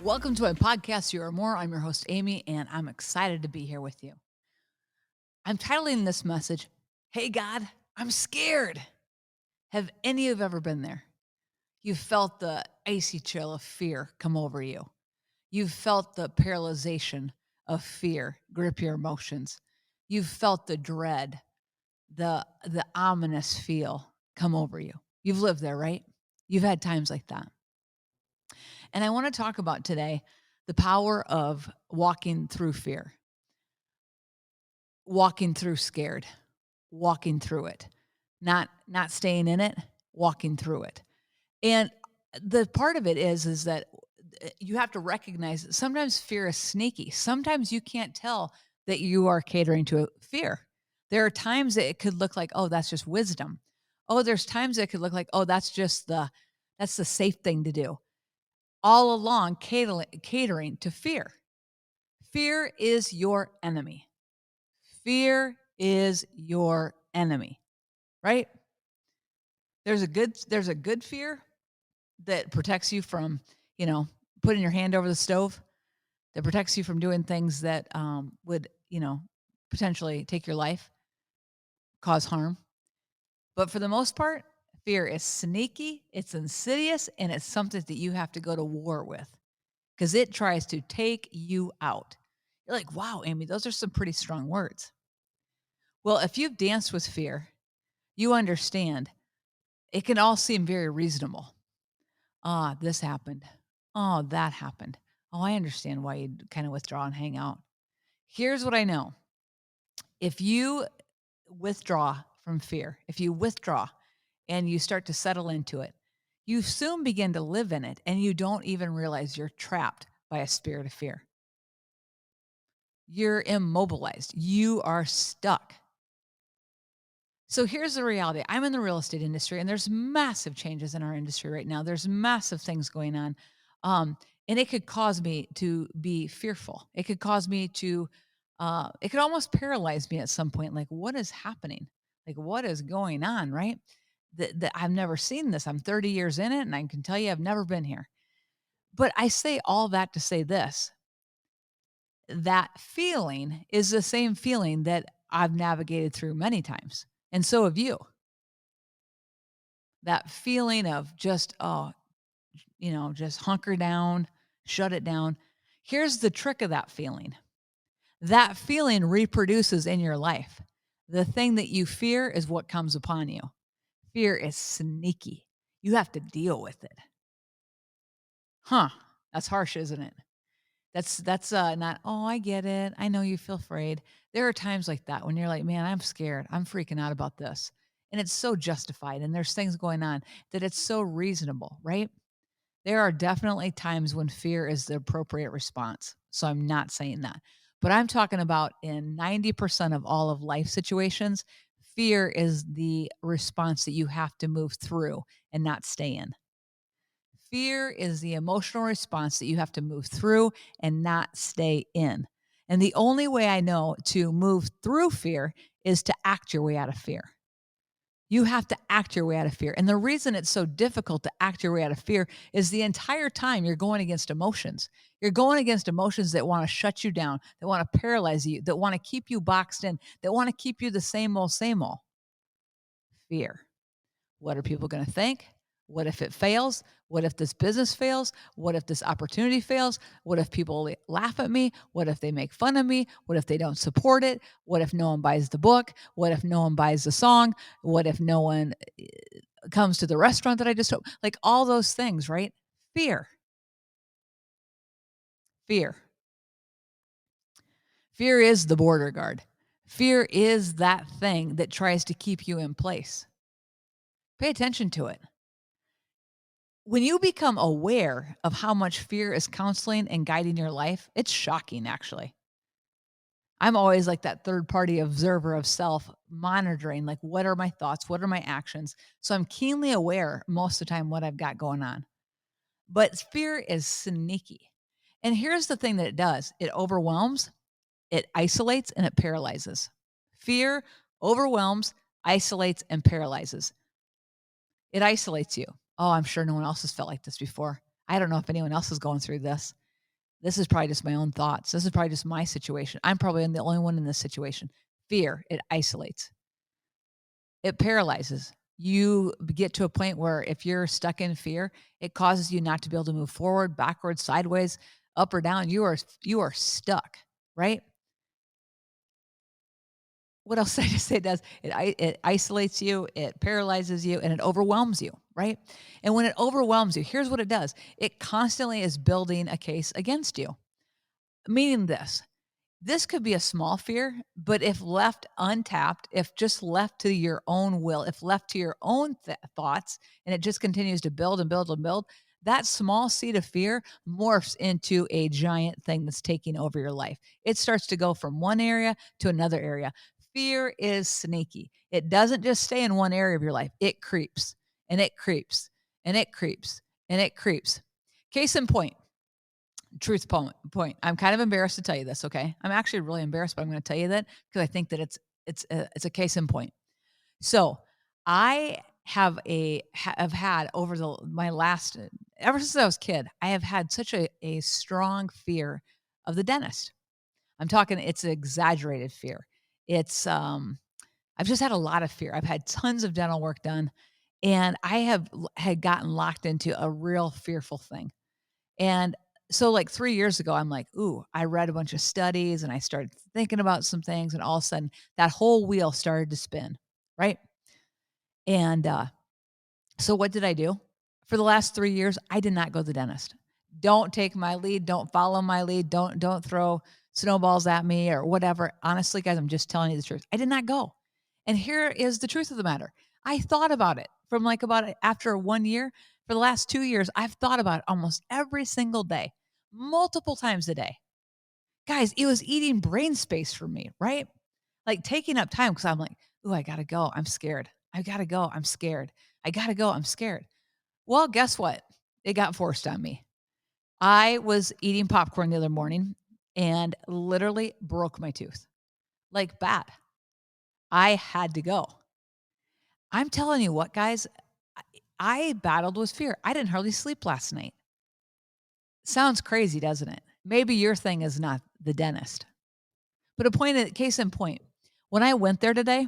Welcome to my podcast, You Are More. I'm your host, Amy, and I'm excited to be here with you. I'm titling this message, Hey God, I'm scared. Have any of you ever been there? You've felt the icy chill of fear come over you. You've felt the paralyzation of fear grip your emotions. You've felt the dread, the ominous feel come over you. You've lived there, right? You've had times like that. And I want to talk about today the power of walking through fear, walking through scared, walking through it, not staying in it, walking through it. And the part of it is that you have to recognize that sometimes fear is sneaky. Sometimes you can't tell that you are catering to a fear. There are times that it could look like, oh, that's just wisdom. Oh, there's times that it could look like, oh, that's the safe thing to do. All along catering to fear. Fear is your enemy. Fear is your enemy, right? There's a good fear that protects you from, putting your hand over the stove, that protects you from doing things that would, potentially take your life, cause harm. But for the most part, fear is sneaky, it's insidious, and it's something that you have to go to war with because it tries to take you out. You're like, wow, Amy, those are some pretty strong words. Well, if you've danced with fear, you understand it can all seem very reasonable. Ah, this happened. Oh, that happened. Oh, I understand why you'd kind of withdraw and hang out. Here's what I know. If you withdraw from fear, if you withdraw and you start to settle into it, you soon begin to live in it and you don't even realize you're trapped by a spirit of fear. You're immobilized. You are stuck. So here's the reality. I'm in the real estate industry and there's massive changes in our industry right now. There's massive things going on. And it could cause me to be fearful. It could cause me to, it could almost paralyze me at some point. Like, what is happening? Like, what is going on? Right. That I've never seen this. I'm 30 years in it and I can tell you I've never been here. But I say all that to say this, that feeling is the same feeling that I've navigated through many times. And so have you. That feeling of just, oh, just hunker down, shut it down. Here's the trick of that feeling. That feeling reproduces in your life. The thing that you fear is what comes upon you. Fear is sneaky. You have to deal with it. Huh. That's harsh, isn't it? That's not, oh, I get it. I know you feel afraid. There are times like that when you're like, man, I'm scared. I'm freaking out about this. And it's so justified and there's things going on that it's so reasonable, right? There are definitely times when fear is the appropriate response. So I'm not saying that. But I'm talking about in 90% of all of life situations, fear is the response that you have to move through and not stay in. Fear is the emotional response that you have to move through and not stay in. And the only way I know to move through fear is to act your way out of fear. You have to act your way out of fear. And the reason it's so difficult to act your way out of fear is the entire time you're going against emotions. You're going against emotions that want to shut you down, that want to paralyze you, that want to keep you boxed in, that want to keep you the same old, same old. Fear. What are people going to think? What if it fails? What if this business fails? What if this opportunity fails? What if people laugh at me? What if they make fun of me? What if they don't support it? What if no one buys the book? What if no one buys the song? What if no one comes to the restaurant that I just opened? Like all those things, right? Fear. Fear. Fear is the border guard. Fear is that thing that tries to keep you in place. Pay attention to it. When you become aware of how much fear is counseling and guiding your life, it's shocking, actually. I'm always like that third party observer of self, monitoring, like, what are my thoughts? What are my actions? So I'm keenly aware most of the time what I've got going on. But fear is sneaky. And here's the thing that it does it overwhelms, it isolates, and it paralyzes. Fear overwhelms, isolates, and paralyzes. It isolates you. Oh, I'm sure no one else has felt like this before. I don't know if anyone else is going through this. This is probably just my own thoughts. This is probably just my situation. I'm probably the only one in this situation. Fear, it isolates, it paralyzes. You get to a point where if you're stuck in fear, it causes you not to be able to move forward, backwards, sideways, up or down. You are stuck, right? What else did I just say it does? It isolates you, it paralyzes you, and it overwhelms you, right? And when it overwhelms you, here's what it does. It constantly is building a case against you. Meaning this could be a small fear, but if left untapped, if just left to your own will, if left to your own thoughts, and it just continues to build and build and build, that small seed of fear morphs into a giant thing that's taking over your life. It starts to go from one area to another area. Fear is sneaky. It doesn't just stay in one area of your life, it creeps and it creeps and it creeps and it creeps. Case in point, point. I'm kind of embarrassed to tell you this, okay? I'm actually really embarrassed, but I'm gonna tell you that because I think that it's a case in point. So, I have had over my last ever since I was a kid, I have had such a strong fear of the dentist. I'm talking it's an exaggerated fear. It's, I've just had a lot of fear. I've had tons of dental work done, and I had gotten locked into a real fearful thing. And so like 3 years ago, I'm like, "Ooh," I read a bunch of studies and I started thinking about some things, and all of a sudden that whole wheel started to spin, right? And, so what did I do? For the last 3 years, I did not go to the dentist. Don't take my lead, don't follow my lead, don't throw snowballs at me or whatever. Honestly, guys, I'm just telling you the truth. I did not go. And here is the truth of the matter. I thought about it from like about after 1 year. For the last 2 years, I've thought about it almost every single day, multiple times a day. Guys, it was eating brain space for me, right? Like taking up time because I'm like, "Ooh, I gotta go. I'm scared. I gotta go. I'm scared. I gotta go. I'm scared." Well, guess what? It got forced on me. I was eating popcorn the other morning and literally broke my tooth. Like bad. I had to go. I'm telling you what, guys, I I battled with fear. I didn't hardly sleep last night. Sounds crazy, doesn't it? Maybe your thing is not the dentist. But case in point, when I went there today,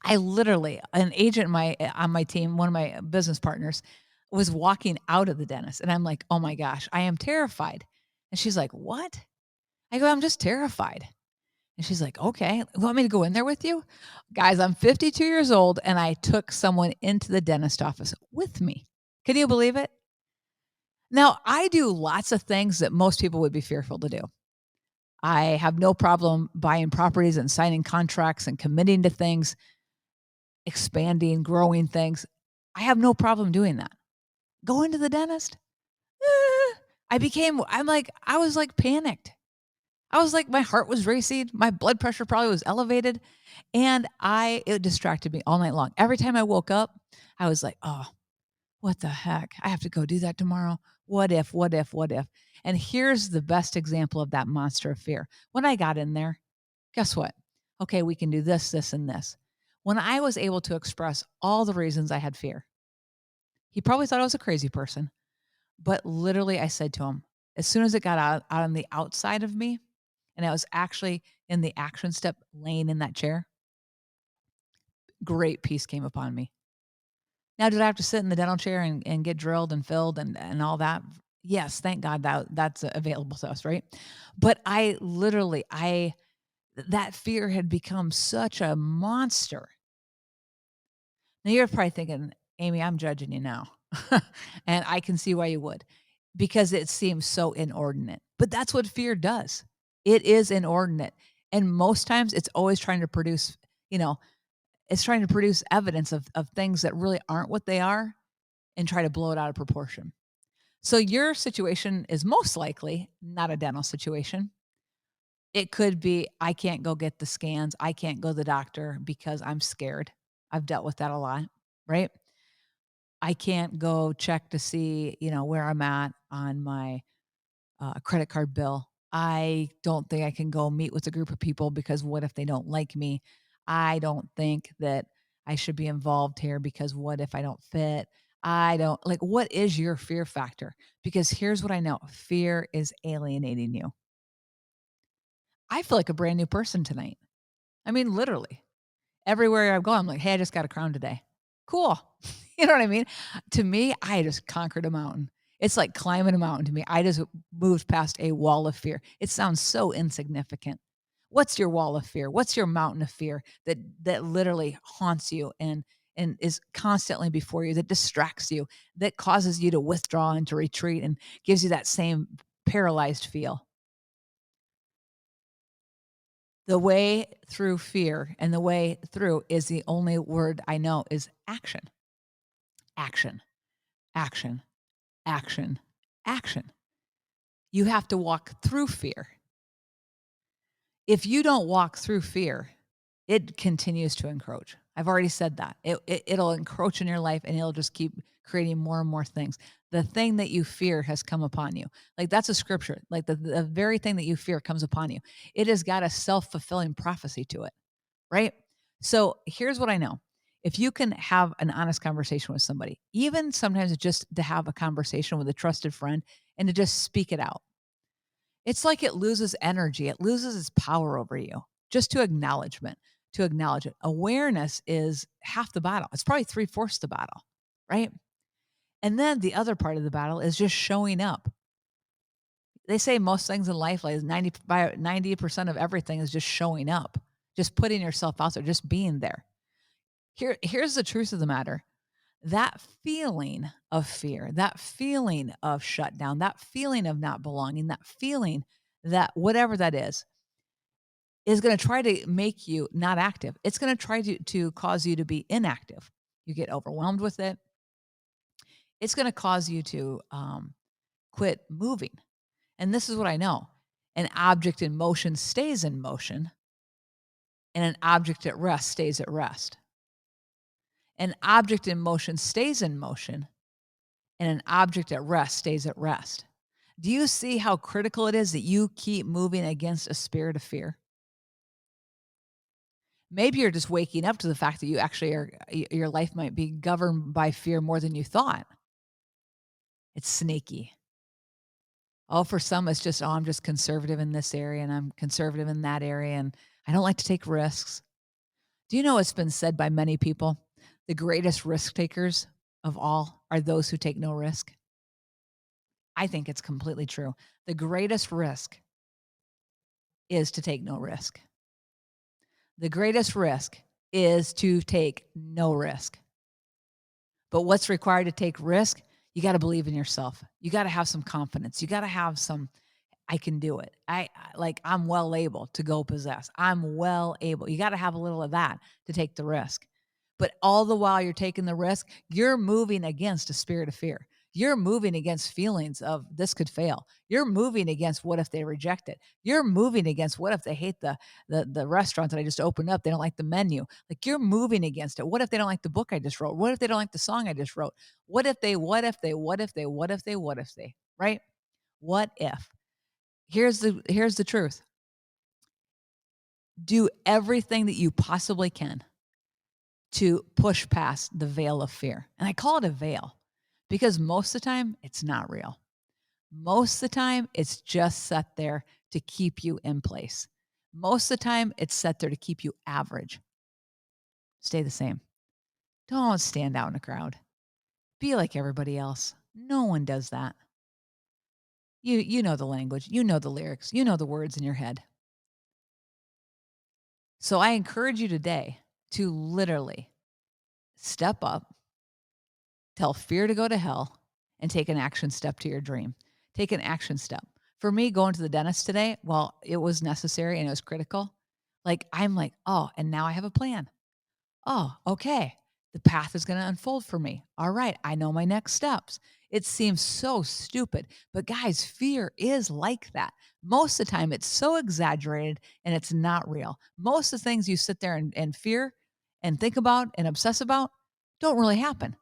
I literally an agent on my team, one of my business partners, was walking out of the dentist, and I'm like, "Oh my gosh, I am terrified." And she's like, "What?" I go, "I'm just terrified." And she's like, "Okay, you want me to go in there with you?" Guys, I'm 52 years old, and I took someone into the dentist office with me. Can you believe it? Now, I do lots of things that most people would be fearful to do. I have no problem buying properties and signing contracts and committing to things, expanding, growing things. I have no problem doing that. Going to the dentist? I was like panicked. I was like, my heart was racing. My blood pressure probably was elevated. And it distracted me all night long. Every time I woke up, I was like, oh, what the heck? I have to go do that tomorrow. What if, what if, what if? And here's the best example of that monster of fear. When I got in there, guess what? Okay, we can do this, this, and this. When I was able to express all the reasons I had fear, he probably thought I was a crazy person. But literally, I said to him, as soon as it got out on the outside of me, and I was actually in the action step laying in that chair, great peace came upon me. Now, did I have to sit in the dental chair and get drilled and filled and all that? Yes, thank God that's available to us, right? But I literally, that fear had become such a monster. Now you're probably thinking, Amy, I'm judging you now. And I can see why you would, because it seems so inordinate. But that's what fear does. It is inordinate. And most times it's always trying to produce, you know, it's trying to produce evidence of things that really aren't what they are and try to blow it out of proportion. So your situation is most likely not a dental situation. It could be I can't go get the scans. I can't go to the doctor because I'm scared. I've dealt with that a lot, right? I can't go check to see, where I'm at on my credit card bill. I don't think I can go meet with a group of people because what if they don't like me? I don't think that I should be involved here because what if I don't fit? I don't like, what is your fear factor? Because here's what I know, fear is alienating you. I feel like a brand new person tonight. I mean, literally. Everywhere I go, I'm like, "Hey, I just got a crown today." Cool. You know what I mean? To me, I just conquered a mountain. It's like climbing a mountain to me. I just moved past a wall of fear. It sounds so insignificant. What's your wall of fear? What's your mountain of fear that literally haunts you and is constantly before you, that distracts you, that causes you to withdraw and to retreat and gives you that same paralyzed feel? The way through fear and the way through is the only word I know is action. Action, action, action, action. You have to walk through fear. If you don't walk through fear, it continues to encroach. I've already said that. It'll encroach in your life and it'll just keep creating more and more things. The thing that you fear has come upon you. Like that's a scripture. Like the very thing that you fear comes upon you. It has got a self-fulfilling prophecy to it. Right? So here's what I know. If you can have an honest conversation with somebody, even sometimes it's just to have a conversation with a trusted friend and to just speak it out, it's like it loses energy. It loses its power over you. Just to acknowledge it. Awareness is half the battle. It's probably three-fourths the battle, right? And then the other part of the battle is just showing up. They say most things in life, like 90% of everything is just showing up, just putting yourself out there, just being there. Here's the truth of the matter. That feeling of fear, that feeling of shutdown, that feeling of not belonging, that feeling that whatever that is going to try to make you not active. It's going to try to cause you to be inactive. You get overwhelmed with it. It's going to cause you to quit moving. And this is what I know, an object in motion stays in motion, and an object at rest stays at rest. An object in motion stays in motion, and an object at rest stays at rest. Do you see how critical it is that you keep moving against a spirit of fear? Maybe you're just waking up to the fact that you actually are, your life might be governed by fear more than you thought. It's sneaky. Oh, for some, it's just, oh, I'm just conservative in this area and I'm conservative in that area and I don't like to take risks. Do you know it's been said by many people? The greatest risk takers of all are those who take no risk. I think it's completely true. The greatest risk is to take no risk. The greatest risk is to take no risk. But what's required to take risk? You got to believe in yourself. You got to have some confidence. You got to have some, I can do it. Like I'm well able to go possess. I'm well able. You got to have a little of that to take the risk. But all the while you're taking the risk, you're moving against a spirit of fear. You're moving against feelings of this could fail. You're moving against what if they reject it. You're moving against what if they hate the restaurant that I just opened up. They don't like the menu. Like you're moving against it. What if they don't like the book I just wrote? What if they don't like the song I just wrote? What if they, right? What if? Here's the truth. Do everything that you possibly can to push past the veil of fear. And I call it a veil because most of the time it's not real. Most of the time it's just set there to keep you in place. Most of the time it's set there to keep you average. Stay the same. Don't stand out in a crowd. Be like everybody else. No one does that. You know the language, you know the lyrics, you know the words in your head. So I encourage you today to literally step up, tell fear to go to hell, and take an action step to your dream. Take an action step. For me, going to the dentist today, well, it was necessary and it was critical. Like, I'm like, oh, and now I have a plan. Oh, okay. The path is going to unfold for me. All right. I know my next steps. It seems so stupid. But guys, fear is like that. Most of the time, it's so exaggerated and it's not real. Most of the things you sit there and fear and think about and obsess about don't really happen.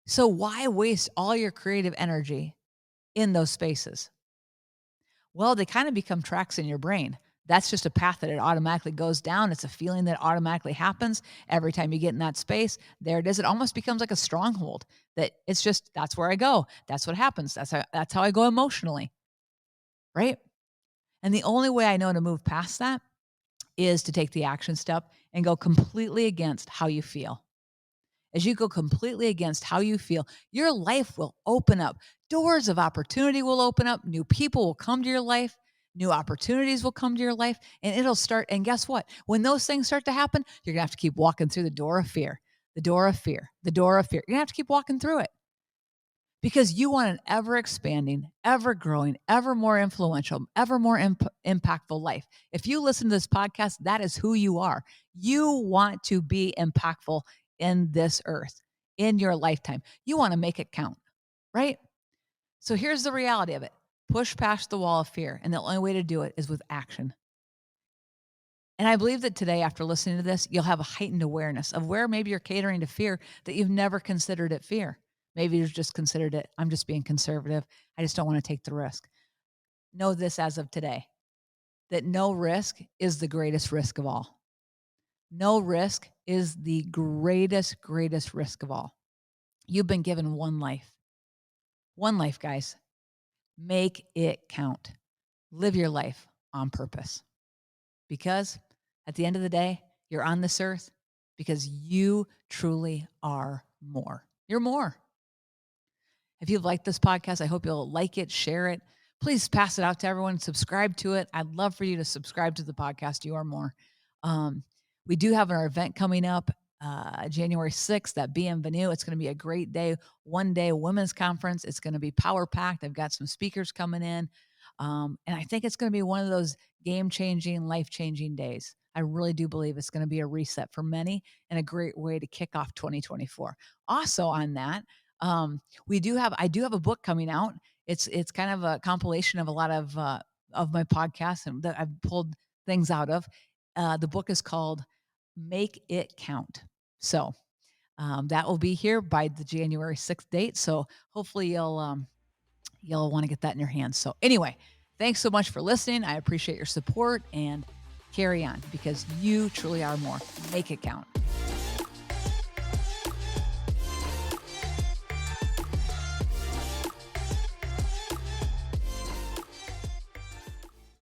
So why waste all your creative energy in those spaces? Well, they kind of become tracks in your brain. That's just a path that it automatically goes down. It's a feeling that automatically happens every time you get in that space. There it is. It almost becomes like a stronghold that it's just that's where I go. That's what happens. That's how I go emotionally, right? And the only way I know to move past that is to take the action step and go completely against how you feel. As you go completely against how you feel, your life will open up. Doors of opportunity will open up. New people will come to your life. New opportunities will come to your life, and it'll start. And guess what? When those things start to happen, you're going to have to keep walking through the door of fear, the door of fear, the door of fear. You're going to have to keep walking through it because you want an ever expanding, ever growing, ever more influential, ever more impactful life. If you listen to this podcast, that is who you are. You want to be impactful in this earth, in your lifetime. You want to make it count, right? So here's the reality of it. Push past the wall of fear. And the only way to do it is with action. And I believe that today, after listening to this, you'll have a heightened awareness of where maybe you're catering to fear that you've never considered it fear. Maybe you've just considered it, I'm just being conservative. I just don't want to take the risk. Know this as of today, that no risk is the greatest risk of all. No risk is the greatest risk of all. You've been given one life. One life, guys. Make it count. Live your life on purpose. Because at the end of the day, you're on this earth because you truly are more. You're more. If you've liked this podcast, I hope you'll like it, share it. Please pass it out to everyone, subscribe to it. I'd love for you to subscribe to the podcast. You are more. Um, we do have our event coming up January 6th at Bienvenue. It's going to be a great day, one day women's conference. It's going to be power packed. I've got some speakers coming in. And I think it's going to be one of those game changing, life changing days. I really do believe it's going to be a reset for many and a great way to kick off 2024. Also, on that, I do have a book coming out. It's kind of a compilation of a lot of my podcasts and that I've pulled things out of. The book is called Make It Count. So that will be here by the January 6th date. So hopefully you'll want to get that in your hands. So anyway, thanks so much for listening. I appreciate your support and carry on because you truly are more. Make it count.